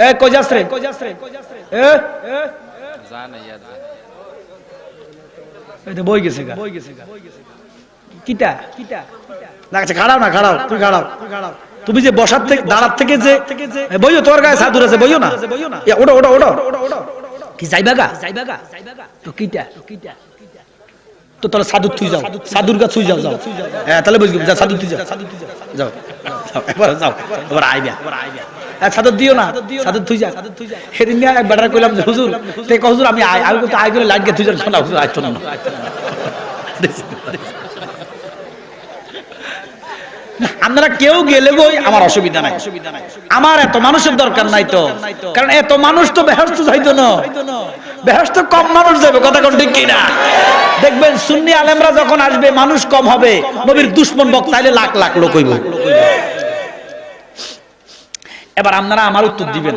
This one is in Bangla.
এ কই যাস রে এ জানা ইয়াদ এটা বই গেছে গা কিটা লাগছে খাড়াও না খাড়াও তুই খাড়াও তুমি যে বসার থেকে দাঁড়ার থেকে যে বইও তোর গায়ে সাদুর আছে বইও না ওটা ওটা ওটা কি যাইবা গা তো কিটা তো তাহলে সাদুর থুই যাও সাদুর গা থুই যাও যাও হ্যাঁ তাহলে বুঝবি যা সাদুর থুই যাও যাও এবার যাও এবার আইবা সাদুর দিও না সাদুর থুই যা সেদিন নিয়ে এক বেটার কইলাম যে হুজুর তে হুজুর আমি আমি তো আই করে লাইট গে থুই যাও শোনা হুজুর আইতো না আপনারা কেউ গেলে বই আমার অসুবিধা নাই, আমার এত মানুষের দরকার নাই তো, কারণ এত মানুষ তো বেহেশত যাইতো না, বেহেশত কম মানুষ যাবে, কথা কোন ঠিক কিনা? দেখবেন সুন্নি আলেমরা যখন আসবে মানুষ কম হবে, নবীর দুশমন বক্তা আইলে লাখ লাখ লোক হইব। এবার আপনারা আমার উত্তর দিবেন।